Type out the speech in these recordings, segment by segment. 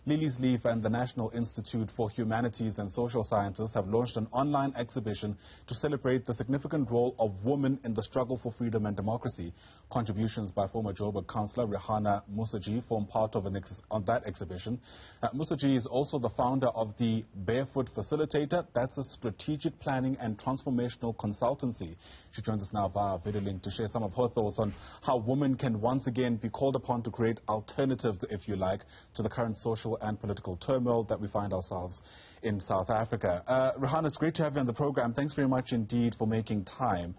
Lily's Leaf and the National Institute for Humanities and Social Sciences have launched an online exhibition to celebrate the significant role of women in the struggle for freedom and democracy. Contributions by former Joburg councillor Rehana Moosajee form part of that exhibition. Moosajee is also the founder of the Barefoot Facilitator. That's a strategic planning and transformational consultancy. She joins us now via video link to share some of her thoughts on how women can once again be called upon to create alternatives, if you like, to the current social and political turmoil that we find ourselves in South Africa. Rehana, it's great to have you on the program. Thanks very much indeed for making time.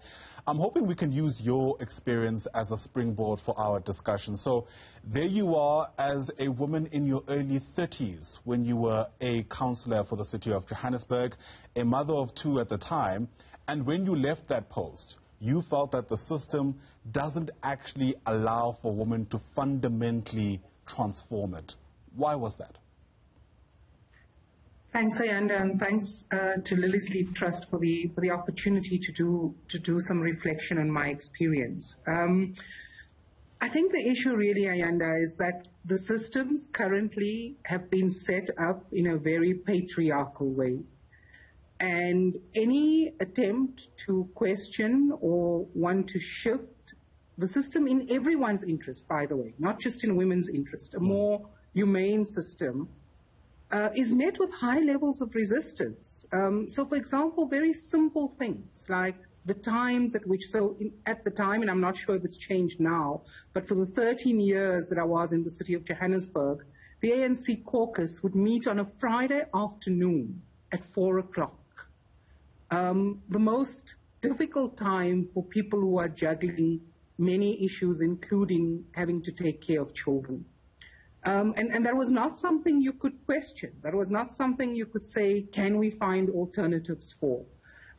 I'm hoping we can use your experience as a springboard for our discussion. So there you are as a woman in your early 30s when you were a councillor for the city of Johannesburg, a mother of two at the time, and when you left that post, you felt that the system doesn't actually allow for women to fundamentally transform it. Why was that? Thanks, Ayanda, and thanks to Lily's Leaf Trust for the opportunity to do some reflection on my experience. I think the issue really, Ayanda, is that the systems currently have been set up in a very patriarchal way. And any attempt to question or want to shift the system in everyone's interest, by the way, not just in women's interest, a more humane system, is met with high levels of resistance. So, for example, very simple things like the times at which, at the time, and I'm not sure if it's changed now, but for the 13 years that I was in the city of Johannesburg, the ANC caucus would meet on a Friday afternoon at 4 o'clock. The most difficult time for people who are juggling many issues, including having to take care of children. And that was not something you could question. That was not something you could say, can we find alternatives for?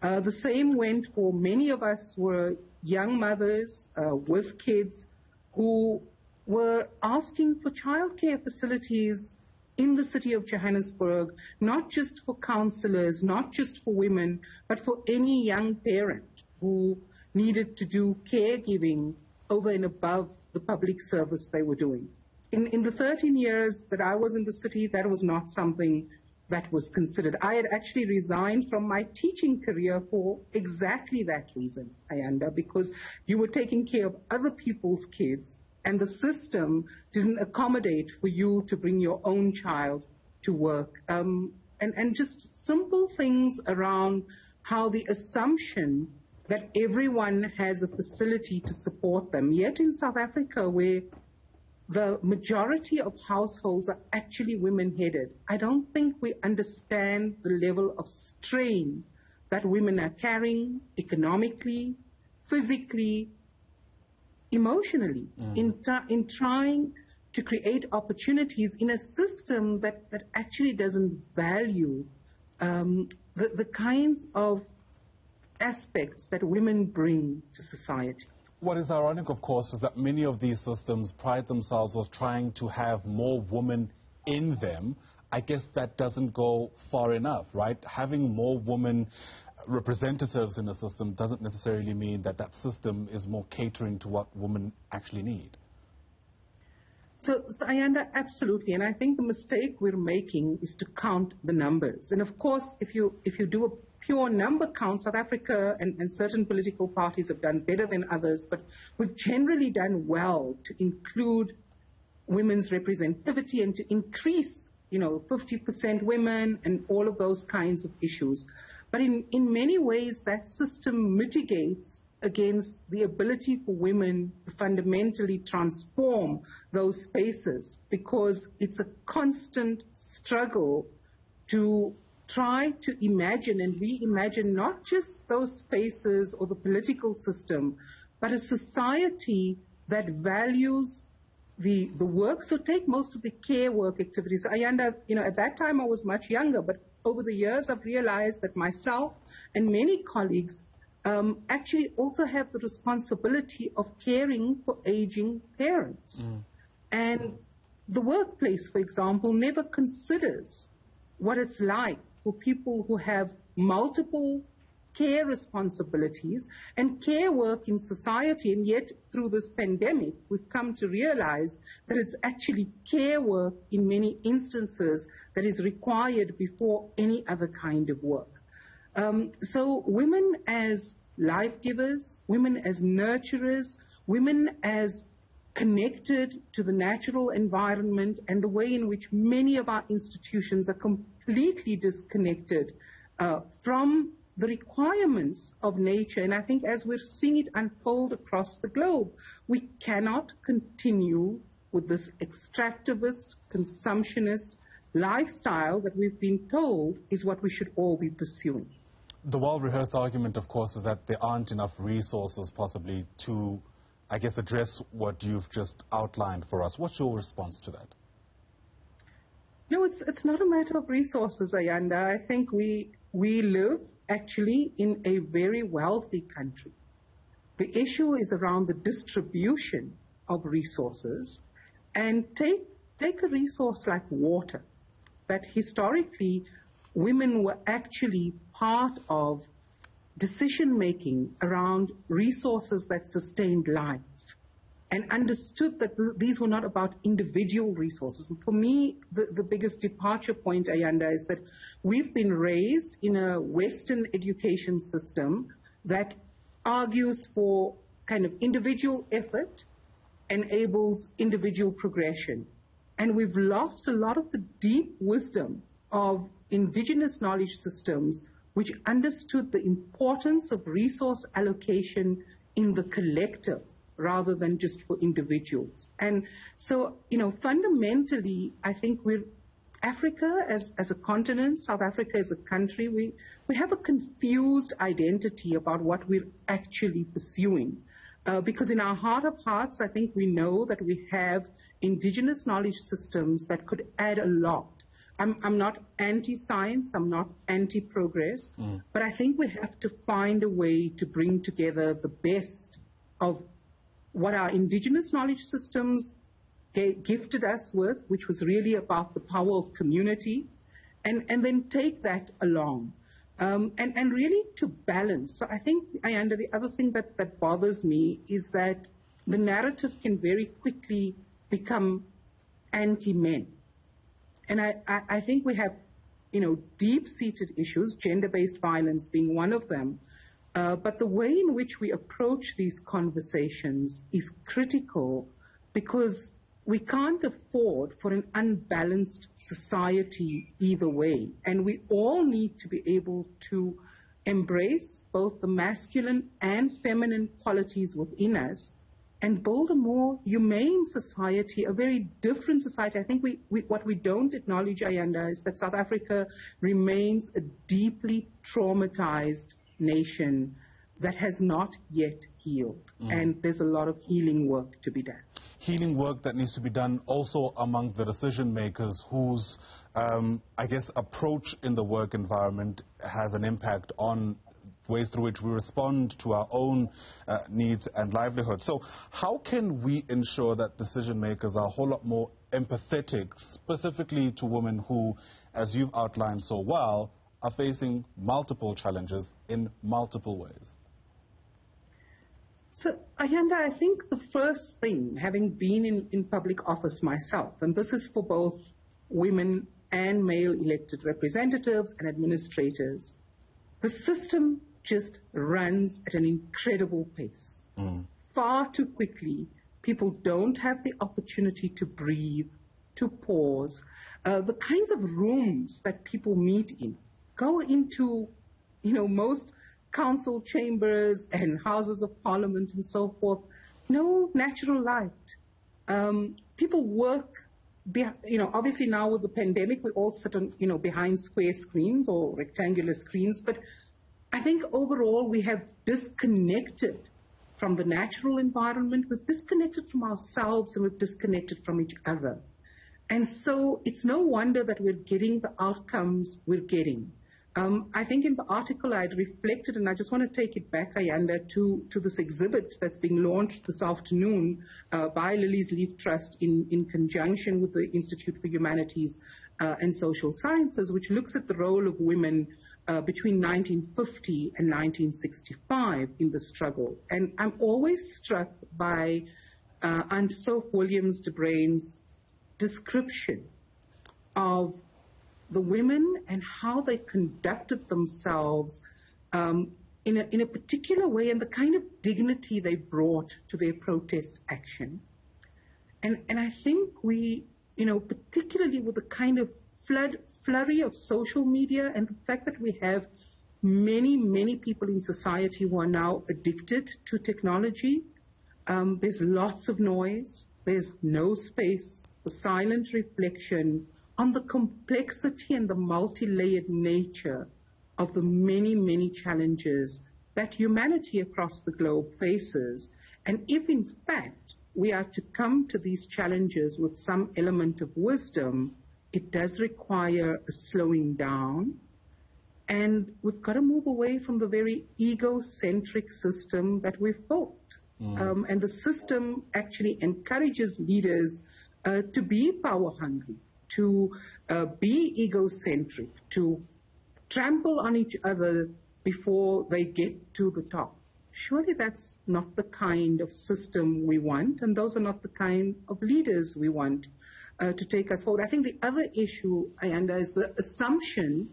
The same went for many of us were young mothers with kids who were asking for childcare facilities in the city of Johannesburg, not just for councillors, not just for women, but for any young parent who needed to do caregiving over and above the public service they were doing. In the 13 years that I was in the city, that was not something that was considered. I had actually resigned from my teaching career for exactly that reason, Ayanda, because you were taking care of other people's kids and the system didn't accommodate for you to bring your own child to work. And just simple things around how the assumption that everyone has a facility to support them. Yet in South Africa, where the majority of households are actually women-headed, I don't think we understand the level of strain that women are carrying economically, physically, emotionally, in trying to create opportunities in a system that actually doesn't value the kinds of aspects that women bring to society. What is ironic, of course, is that many of these systems pride themselves on trying to have more women in them. I guess that doesn't go far enough, right? Having more women representatives in a system doesn't necessarily mean that that system is more catering to what women actually need. So Ayanda, absolutely. And I think the mistake we're making is to count the numbers. And of course, if you do a pure number count, South Africa and certain political parties have done better than others, but we've generally done well to include women's representativity and to increase, 50% women and all of those kinds of issues. But in many ways, that system mitigates against the ability for women to fundamentally transform those spaces, because it's a constant struggle to try to imagine and reimagine not just those spaces or the political system, but a society that values the work. So take most of the care work activities. Ayanda, at that time I was much younger, but over the years I've realized that myself and many colleagues actually also have the responsibility of caring for aging parents. And the workplace, for example, never considers what it's like for people who have multiple care responsibilities and care work in society, and yet through this pandemic, we've come to realize that it's actually care work in many instances that is required before any other kind of work. So women as life givers, women as nurturers, women as connected to the natural environment and the way in which many of our institutions are completely disconnected from the requirements of nature. And I think as we're seeing it unfold across the globe, we cannot continue with this extractivist, consumptionist lifestyle that we've been told is what we should all be pursuing. The well-rehearsed argument, of course, is that there aren't enough resources possibly to, I guess, address what you've just outlined for us. What's your response to that? No, it's not a matter of resources, Ayanda. I think we live actually in a very wealthy country. The issue is around the distribution of resources. And take a resource like water, that historically women were actually part of decision-making around resources that sustained life, and understood that these were not about individual resources. And for me, the biggest departure point, Ayanda, is that we've been raised in a Western education system that argues for kind of individual effort, enables individual progression. And we've lost a lot of the deep wisdom of indigenous knowledge systems which understood the importance of resource allocation in the collective rather than just for individuals. And so, fundamentally, I think Africa as a continent, South Africa as a country, we have a confused identity about what we're actually pursuing. Because in our heart of hearts, I think we know that we have indigenous knowledge systems that could add a lot. I'm not anti-science, I'm not anti-progress, but I think we have to find a way to bring together the best of what our indigenous knowledge systems gifted us with, which was really about the power of community, and then take that along. And really to balance. So I think, Ayanda, the other thing that bothers me is that the narrative can very quickly become anti-men. And I think we have, deep-seated issues, gender-based violence being one of them. But the way in which we approach these conversations is critical, because we can't afford for an unbalanced society either way. And we all need to be able to embrace both the masculine and feminine qualities within us and build a more humane society, a very different society. I think what we don't acknowledge, Ayanda, is that South Africa remains a deeply traumatized nation that has not yet healed. And there's a lot of healing work to be done. Healing work that needs to be done also among the decision makers whose, I guess, approach in the work environment has an impact on ways through which we respond to our own needs and livelihood. So how can we ensure that decision makers are a whole lot more empathetic, specifically to women who, as you've outlined so well, are facing multiple challenges in multiple ways? So, Ayanda, I think the first thing, having been in public office myself, and this is for both women and male elected representatives and administrators, the system just runs at an incredible pace. Far too quickly, people don't have the opportunity to breathe, to pause. The kinds of rooms that people meet in, go into, most council chambers and houses of parliament and so forth, no natural light. People work, obviously now with the pandemic, we all sit on, behind square screens or rectangular screens, but I think overall we have disconnected from the natural environment, we've disconnected from ourselves, and we've disconnected from each other. And so it's no wonder that we're getting the outcomes we're getting. I think in the article I had reflected, and I just want to take it back, Ayanda, to this exhibit that's being launched this afternoon by Lily's Leaf Trust in conjunction with the Institute for Humanities, and Social Sciences, which looks at the role of women between 1950 and 1965 in the struggle. And I'm always struck by Aunt Soph Williams-De Bruyn's description of the women and how they conducted themselves in a particular way, and the kind of dignity they brought to their protest action. And I think we, particularly with the kind of flurry of social media and the fact that we have many people in society who are now addicted to technology, there's lots of noise, there's no space for silent reflection on the complexity and the multi-layered nature of the many challenges that humanity across the globe faces. And if in fact we are to come to these challenges with some element of wisdom, it does require a slowing down. And we've got to move away from the very egocentric system that we've built. And the system actually encourages leaders to be power hungry, to be egocentric, to trample on each other before they get to the top. Surely that's not the kind of system we want, and those are not the kind of leaders we want to take us forward. I think the other issue, Ayanda, is the assumption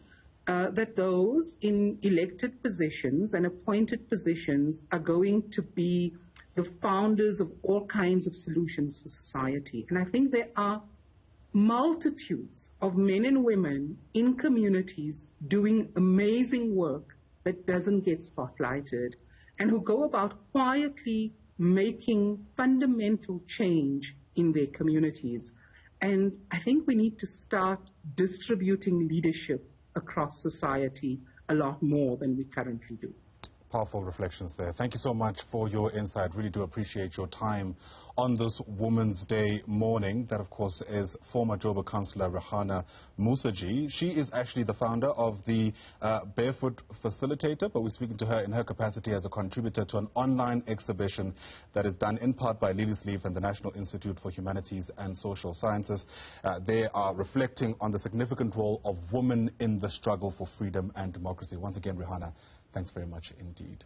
that those in elected positions and appointed positions are going to be the founders of all kinds of solutions for society. And I think there are multitudes of men and women in communities doing amazing work that doesn't get spotlighted, and who go about quietly making fundamental change in their communities. And I think we need to start distributing leadership across society a lot more than we currently do. Powerful reflections there. Thank you so much for your insight. Really do appreciate your time on this Women's Day morning. That, of course, is former Joburg Councillor Rehana Moosajee. She is actually the founder of the Barefoot Facilitator, but we're speaking to her in her capacity as a contributor to an online exhibition that is done in part by Lily's Leaf and the National Institute for Humanities and Social Sciences. They are reflecting on the significant role of women in the struggle for freedom and democracy. Once again, Rehana, thanks very much indeed.